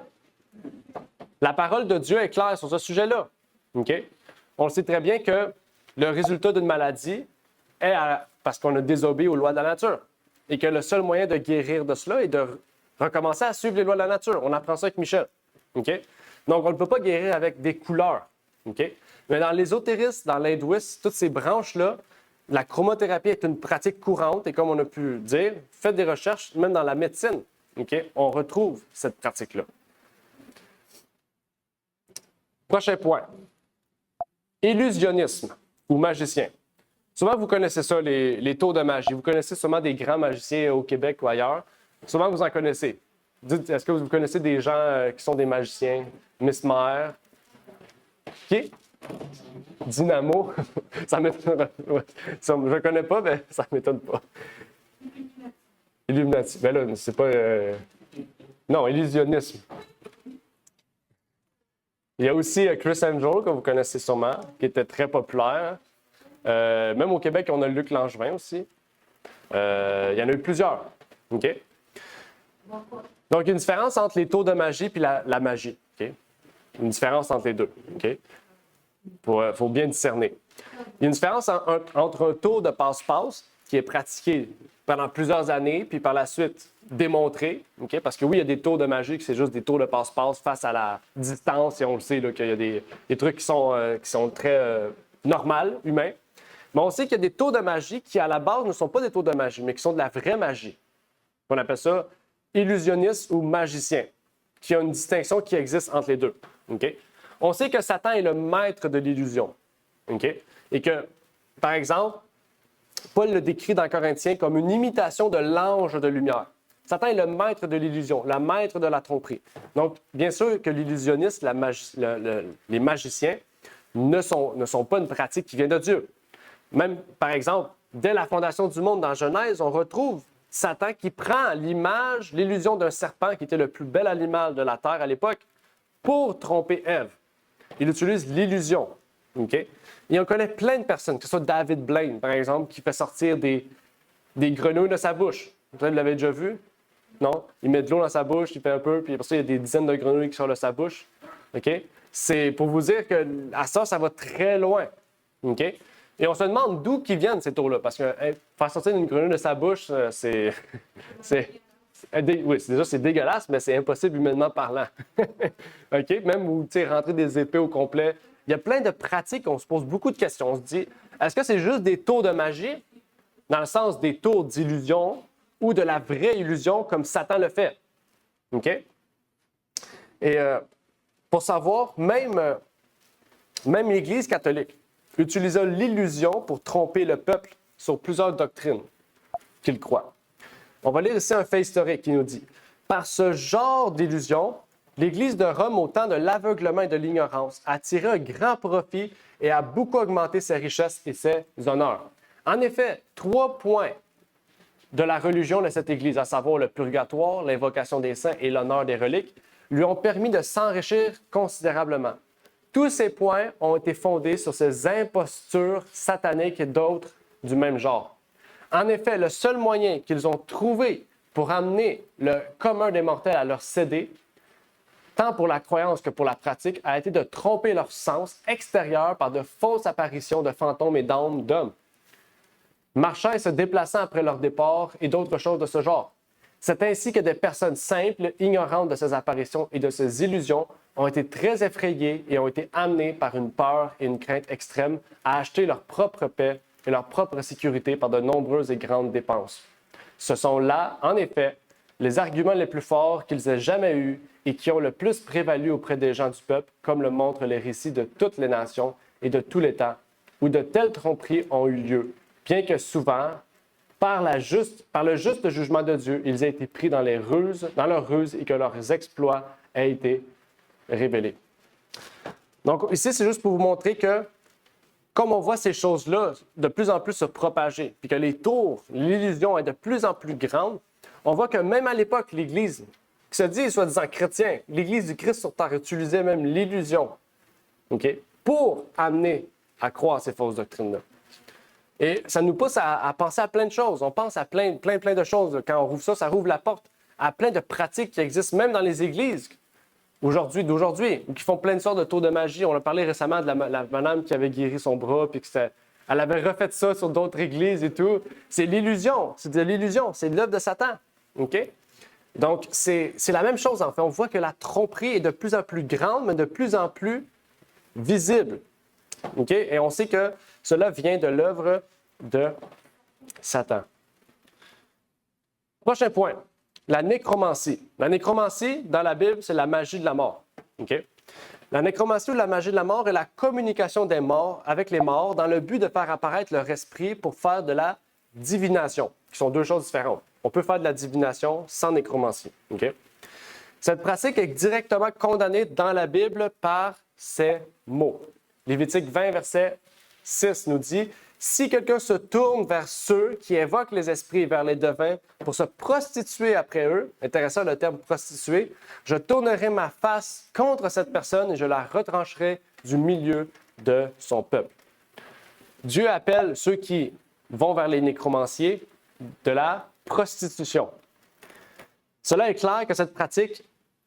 la parole de Dieu est claire sur ce sujet-là. OK? On sait très bien que le résultat d'une maladie est parce qu'on a désobéi aux lois de la nature. Et que le seul moyen de guérir de cela est de recommencer à suivre les lois de la nature. On apprend ça avec Michel. OK? Donc, on ne peut pas guérir avec des couleurs. OK? Mais dans l'ésotérisme, dans l'hindouisme, toutes ces branches-là, la chromothérapie est une pratique courante. Et comme on a pu dire, faites des recherches, même dans la médecine. OK? On retrouve cette pratique-là. Prochain point. Illusionnisme ou magicien. Souvent, vous connaissez ça, les tours de magie. Vous connaissez sûrement des grands magiciens au Québec ou ailleurs. Souvent, vous en connaissez. Dites, est-ce que vous connaissez des gens qui sont des magiciens? Mesmer. Qui? Dynamo. Ça m'étonne. Je ne connais pas, mais ça ne m'étonne pas. Illuminati. Ben là, c'est pas... Non, illusionnisme. Il y a aussi Chris Angel, que vous connaissez sûrement, qui était très populaire. Même au Québec, on a Luc Langevin aussi. Il y en a eu plusieurs. OK? Donc, il y a une différence entre les tours de magie et la magie. OK? Une différence entre les deux. OK? Faut bien discerner. Il y a une différence entre un tour de passe-passe qui est pratiqué pendant plusieurs années, puis par la suite démontré. OK? Parce que oui, il y a des tours de magie qui c'est juste des tours de passe-passe face à la distance, et on le sait qu'il y a des trucs qui sont très normaux, humains. Mais on sait qu'il y a des tours de magie qui, à la base, ne sont pas des tours de magie, mais qui sont de la vraie magie. On appelle ça illusionniste ou magicien, qui a une distinction qui existe entre les deux. Okay? On sait que Satan est le maître de l'illusion. Okay? Et que, par exemple, Paul le décrit dans Corinthiens comme une imitation de l'ange de lumière. Satan est le maître de l'illusion, le maître de la tromperie. Donc, bien sûr que l'illusionniste, les magiciens, ne sont pas une pratique qui vient de Dieu. Même, par exemple, dès la fondation du monde dans Genèse, on retrouve Satan qui prend l'image, l'illusion d'un serpent qui était le plus bel animal de la terre à l'époque pour tromper Ève. Il utilise l'illusion. Okay? Et on connaît plein de personnes, que ce soit David Blaine, par exemple, qui fait sortir des grenouilles de sa bouche. Vous l'avez déjà vu? Non? Il met de l'eau dans sa bouche, il fait un peu, puis après ça, il y a des dizaines de grenouilles qui sortent de sa bouche. Okay? C'est pour vous dire que à ça va très loin. Okay? Et on se demande d'où qu'ils viennent ces tours-là, parce que faire sortir une grenouille de sa bouche, c'est dégueulasse, mais c'est impossible humainement parlant. OK? Même où, rentrer des épées au complet. Il y a plein de pratiques, on se pose beaucoup de questions. On se dit, est-ce que c'est juste des tours de magie, dans le sens des tours d'illusion, ou de la vraie illusion, comme Satan le fait? OK? Et pour savoir, même l'Église catholique utilisa l'illusion pour tromper le peuple sur plusieurs doctrines qu'il croit. On va lire ici un fait historique qui nous dit « Par ce genre d'illusion, l'Église de Rome, au temps de l'aveuglement et de l'ignorance, a tiré un grand profit et a beaucoup augmenté ses richesses et ses honneurs. » En effet, 3 points de la religion de cette Église, à savoir le purgatoire, l'invocation des saints et l'honneur des reliques, lui ont permis de s'enrichir considérablement. Tous ces points ont été fondés sur ces impostures sataniques et d'autres du même genre. En effet, le seul moyen qu'ils ont trouvé pour amener le commun des mortels à leur céder, tant pour la croyance que pour la pratique, a été de tromper leur sens extérieur par de fausses apparitions de fantômes et d'âmes d'hommes. marchant et se déplaçant après leur départ et d'autres choses de ce genre. C'est ainsi que des personnes simples, ignorantes de ces apparitions et de ces illusions, ont été très effrayées et ont été amenées par une peur et une crainte extrême à acheter leur propre paix et leur propre sécurité par de nombreuses et grandes dépenses. Ce sont là, en effet, les arguments les plus forts qu'ils aient jamais eus et qui ont le plus prévalu auprès des gens du peuple, comme le montrent les récits de toutes les nations et de tous les temps, où de telles tromperies ont eu lieu, bien que souvent, par le juste jugement de Dieu, ils aient été pris dans leur ruse et que leurs exploits aient été révélés. Donc ici, c'est juste pour vous montrer que, comme on voit ces choses-là de plus en plus se propager, puis que les tours, l'illusion est de plus en plus grande, on voit que même à l'époque, l'Église, qui se dit soi-disant chrétien, l'Église du Christ sur terre utilisait même l'illusion, OK, pour amener à croire ces fausses doctrines-là. Et ça nous pousse à penser à plein de choses. On pense à plein de choses. Quand on rouvre ça rouvre la porte à plein de pratiques qui existent même dans les églises d'aujourd'hui, ou qui font plein de sortes de tours de magie. On a parlé récemment de la madame qui avait guéri son bras, puis elle avait refait ça sur d'autres églises et tout. C'est l'illusion, c'est de l'illusion, c'est l'œuvre de Satan. OK? Donc, c'est la même chose en fait. On voit que la tromperie est de plus en plus grande, mais de plus en plus visible. OK? Et on sait que cela vient de l'œuvre de Satan. Prochain point, la nécromancie. La nécromancie, dans la Bible, c'est la magie de la mort. OK? La nécromancie ou la magie de la mort est la communication des morts avec les morts dans le but de faire apparaître leur esprit pour faire de la divination, qui sont deux choses différentes. On peut faire de la divination sans nécromancie. OK? Cette pratique est directement condamnée dans la Bible par ces mots. Lévitique 20, verset 6 nous dit « Si quelqu'un se tourne vers ceux qui invoquent les esprits et vers les devins pour se prostituer après eux, intéressant le terme prostituer, je tournerai ma face contre cette personne et je la retrancherai du milieu de son peuple. » Dieu appelle ceux qui vont vers les nécromanciers de la prostitution. Cela est clair que cette pratique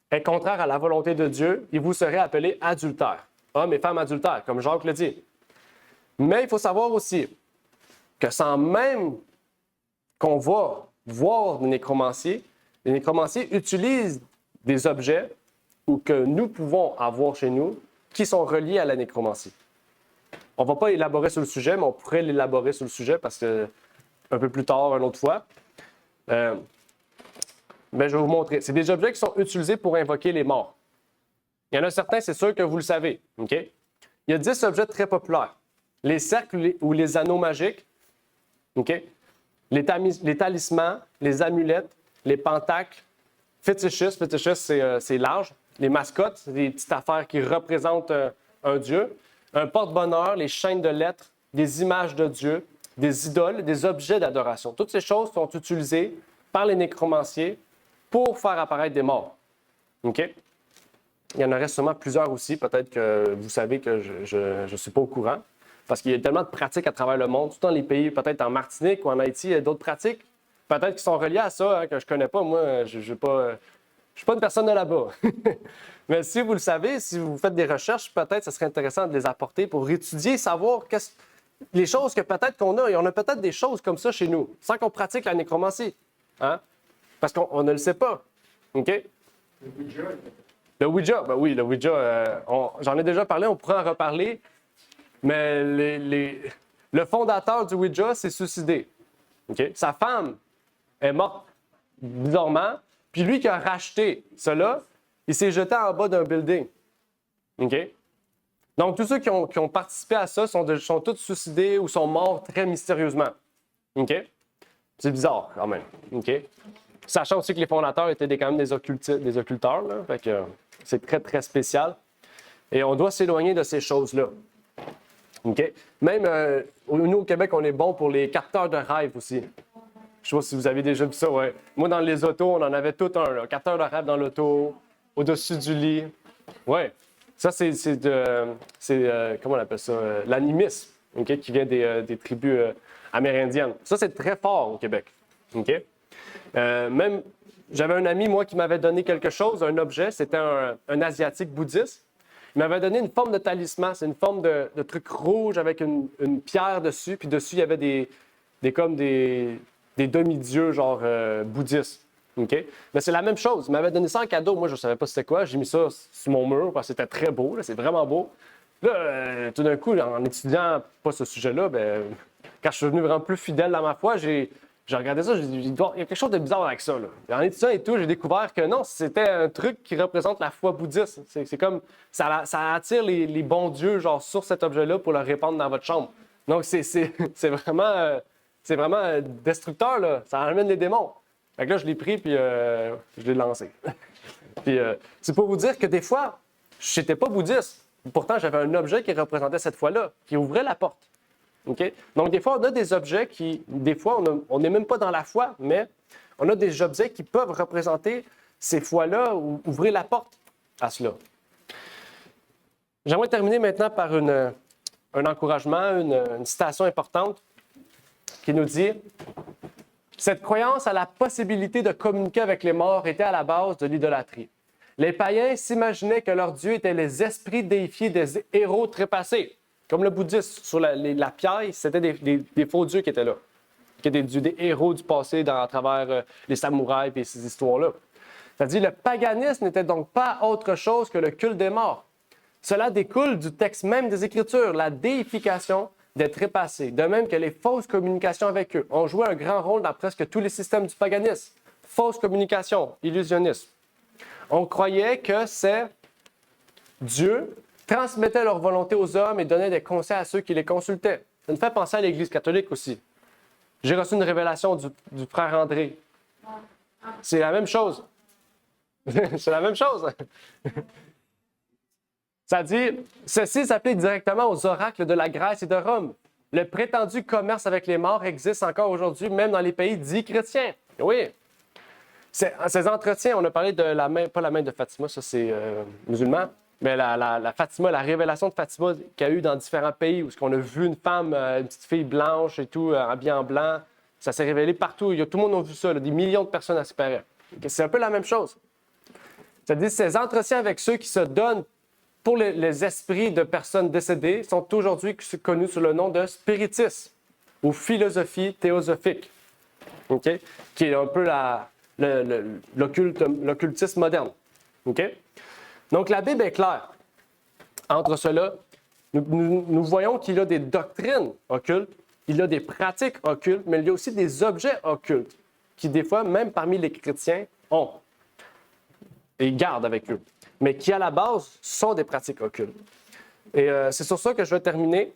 est contraire à la volonté de Dieu et vous serez appelés adultères. Hommes et femmes adultères, comme Jacques le dit. Mais il faut savoir aussi que sans même qu'on va voir les nécromanciers utilisent des objets ou que nous pouvons avoir chez nous qui sont reliés à la nécromancie. On ne va pas élaborer sur le sujet, mais on pourrait l'élaborer sur le sujet parce que un peu plus tard, une autre fois. Mais je vais vous montrer. C'est des objets qui sont utilisés pour invoquer les morts. Il y en a certains, c'est sûr que vous le savez. OK? Il y a 10 objets très populaires. Les cercles ou les anneaux magiques, OK? Les talismans, les amulettes, les pentacles, fétichistes, c'est large. Les mascottes, c'est des petites affaires qui représentent un dieu. Un porte-bonheur, les chaînes de lettres, des images de Dieu, des idoles, des objets d'adoration. Toutes ces choses sont utilisées par les nécromanciers pour faire apparaître des morts. OK? Il y en aurait sûrement plusieurs aussi. Peut-être que vous savez que je ne suis pas au courant. Parce qu'il y a tellement de pratiques à travers le monde, tout dans les pays, peut-être en Martinique ou en Haïti, il y a d'autres pratiques, peut-être qui sont reliées à ça, que je ne connais pas. Moi, je ne suis pas une personne de là-bas. Mais si vous le savez, si vous faites des recherches, peut-être ce serait intéressant de les apporter pour étudier, savoir les choses que peut-être qu'on a. Et on a peut-être des choses comme ça chez nous, sans qu'on pratique la nécromancie. Hein? Parce qu'on ne le sait pas. OK? Le Ouija. Le Ouija, ben oui, le Ouija, j'en ai déjà parlé, on pourrait en reparler. Mais le fondateur du Ouija s'est suicidé. Okay? Sa femme est morte bizarrement. Puis lui qui a racheté cela, il s'est jeté en bas d'un building. Okay? Donc, tous ceux qui ont participé à ça sont tous suicidés ou sont morts très mystérieusement. Okay? C'est bizarre quand même. Okay? Sachant aussi que les fondateurs étaient quand même des occulteurs. Là, fait que, c'est très, très spécial. Et on doit s'éloigner de ces choses-là. Okay? Même nous, au Québec, on est bon pour les capteurs de rêve aussi. Je ne sais pas si vous avez déjà vu ça. Ouais. Moi, dans les autos, on en avait tout un. Là. Capteur de rêve dans l'auto, au-dessus du lit. Oui. Ça, comment on appelle ça? L'animisme, okay? Qui vient des tribus amérindiennes. Ça, c'est très fort au Québec. Okay? Même, j'avais un ami, moi, qui m'avait donné quelque chose, un objet. C'était un Asiatique bouddhiste. Il m'avait donné une forme de talisman. C'est une forme de truc rouge avec une pierre dessus. Puis dessus, il y avait des demi-dieux, genre bouddhistes. OK? Mais c'est la même chose. Il m'avait donné ça en cadeau. Moi, je ne savais pas c'était quoi. J'ai mis ça sur mon mur parce que c'était très beau. Là, c'est vraiment beau. Là, tout d'un coup, en étudiant pas ce sujet-là, ben, quand je suis devenu vraiment plus fidèle dans ma foi, j'ai regardé ça, j'ai dit, il y a quelque chose de bizarre avec ça. Là. Et en étudiant et tout, j'ai découvert que non, c'était un truc qui représente la foi bouddhiste. C'est comme, ça attire les bons dieux genre, sur cet objet-là pour le répandre dans votre chambre. Donc, c'est vraiment destructeur, là. Ça amène les démons. Fait que là, je l'ai pris, puis je l'ai lancé. Puis c'est pour vous dire que des fois, je n'étais pas bouddhiste. Pourtant, j'avais un objet qui représentait cette foi-là, qui ouvrait la porte. Okay? Donc, des fois, on a des objets qui, des fois, on n'est même pas dans la foi, mais on a des objets qui peuvent représenter ces foi-là ou ouvrir la porte à cela. J'aimerais terminer maintenant par un encouragement, une citation importante qui nous dit « Cette croyance à la possibilité de communiquer avec les morts était à la base de l'idolâtrie. Les païens s'imaginaient que leurs dieux étaient les esprits déifiés des héros trépassés. » Comme le bouddhisme, sur la pierre, c'était des faux dieux qui étaient là. Qui étaient des héros du passé à travers les samouraïs et ces histoires-là. C'est-à-dire, le paganisme n'était donc pas autre chose que le culte des morts. Cela découle du texte même des Écritures, la déification des trépassés, de même que les fausses communications avec eux ont joué un grand rôle dans presque tous les systèmes du paganisme. Fausse communication, illusionnisme. On croyait que ces dieux transmettaient leur volonté aux hommes et donnaient des conseils à ceux qui les consultaient. Ça nous fait penser à l'Église catholique aussi. J'ai reçu une révélation du frère André. C'est la même chose. C'est la même chose. Ça dit, ceci s'applique directement aux oracles de la Grèce et de Rome. Le prétendu commerce avec les morts existe encore aujourd'hui, même dans les pays dits chrétiens. Oui. Ces entretiens, on a parlé de la main, pas la main de Fatima, ça c'est musulman, mais la Fatima, la révélation de Fatima qu'il y a eu dans différents pays où on a vu une femme, une petite fille blanche et tout, habillée en blanc, ça s'est révélé partout. Tout le monde a vu ça, là, des millions de personnes aspiraient. C'est un peu la même chose. C'est-à-dire ces entretiens avec ceux qui se donnent pour les esprits de personnes décédées sont aujourd'hui connus sous le nom de spiritisme ou philosophie théosophique, okay? Qui est un peu l'occultisme moderne. Okay? Donc, la Bible est claire. Entre cela, nous voyons qu'il y a des doctrines occultes, il y a des pratiques occultes, mais il y a aussi des objets occultes qui, des fois, même parmi les chrétiens, ont et gardent avec eux, mais qui, à la base, sont des pratiques occultes. Et c'est sur ça que je vais terminer.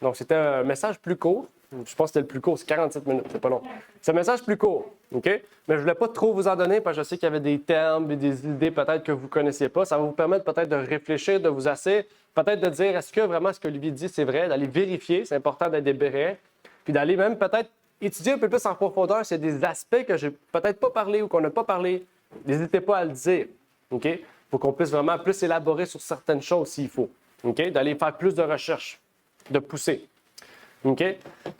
Donc, c'était un message plus court. Je pense que c'était le plus court, c'est 47 minutes, c'est pas long. C'est un message plus court, OK? Mais je ne voulais pas trop vous en donner parce que je sais qu'il y avait des termes et des idées peut-être que vous ne connaissiez pas. Ça va vous permettre peut-être de réfléchir, de vous asseoir, peut-être de dire est-ce que vraiment ce qu'Olivier dit, c'est vrai, d'aller vérifier, c'est important d'être des béréens, puis d'aller même peut-être étudier un peu plus en profondeur s'il y a des aspects que j'ai peut-être pas parlé ou qu'on n'a pas parlé. N'hésitez pas à le dire, OK? Pour qu'on puisse vraiment plus élaborer sur certaines choses s'il faut, OK? D'aller faire plus de recherches, de pousser. OK?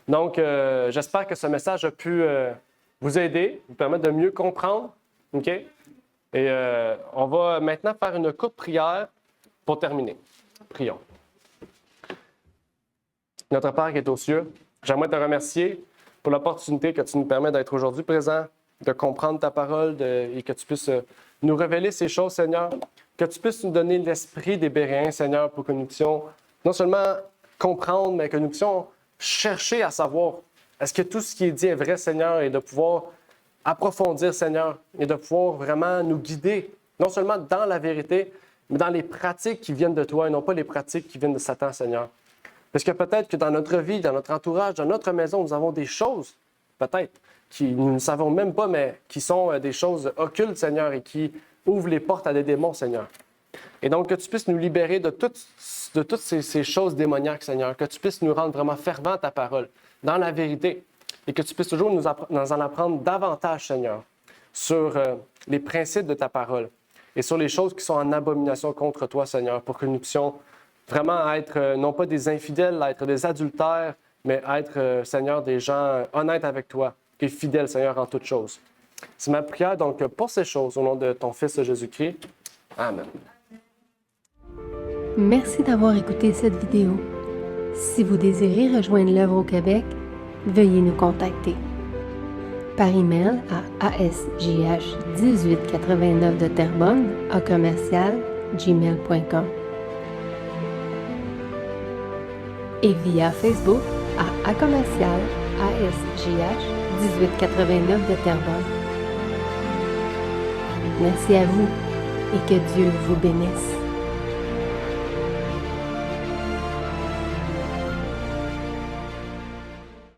Donc, j'espère que ce message a pu vous aider, vous permettre de mieux comprendre. OK? Et on va maintenant faire une courte prière pour terminer. Prions. Notre Père qui est aux cieux, j'aimerais te remercier pour l'opportunité que tu nous permets d'être aujourd'hui présent, de comprendre ta parole et que tu puisses nous révéler ces choses, Seigneur. Que tu puisses nous donner l'esprit des Béréens, Seigneur, pour que nous puissions non seulement comprendre, mais que nous puissions chercher à savoir est-ce que tout ce qui est dit est vrai, Seigneur, et de pouvoir approfondir, Seigneur, et de pouvoir vraiment nous guider, non seulement dans la vérité, mais dans les pratiques qui viennent de toi et non pas les pratiques qui viennent de Satan, Seigneur. Parce que peut-être que dans notre vie, dans notre entourage, dans notre maison, nous avons des choses, peut-être, qui nous ne savons même pas, mais qui sont des choses occultes, Seigneur, et qui ouvrent les portes à des démons, Seigneur. Et donc, que tu puisses nous libérer de toutes ces choses démoniaques, Seigneur. Que tu puisses nous rendre vraiment fervents à ta parole, dans la vérité. Et que tu puisses toujours nous en apprendre davantage, Seigneur, sur les principes de ta parole et sur les choses qui sont en abomination contre toi, Seigneur, pour que nous puissions vraiment être, non pas des infidèles, être des adultères, mais être, Seigneur, des gens honnêtes avec toi et fidèles, Seigneur, en toutes choses. C'est ma prière, donc, pour ces choses, au nom de ton Fils Jésus-Christ. Amen. Merci d'avoir écouté cette vidéo. Si vous désirez rejoindre l'œuvre au Québec, veuillez nous contacter. Par email à asjh1889 de Terrebonne à commercial@gmail.com et via Facebook à commercial ASJH1889 de Terrebonne. Merci à vous et que Dieu vous bénisse.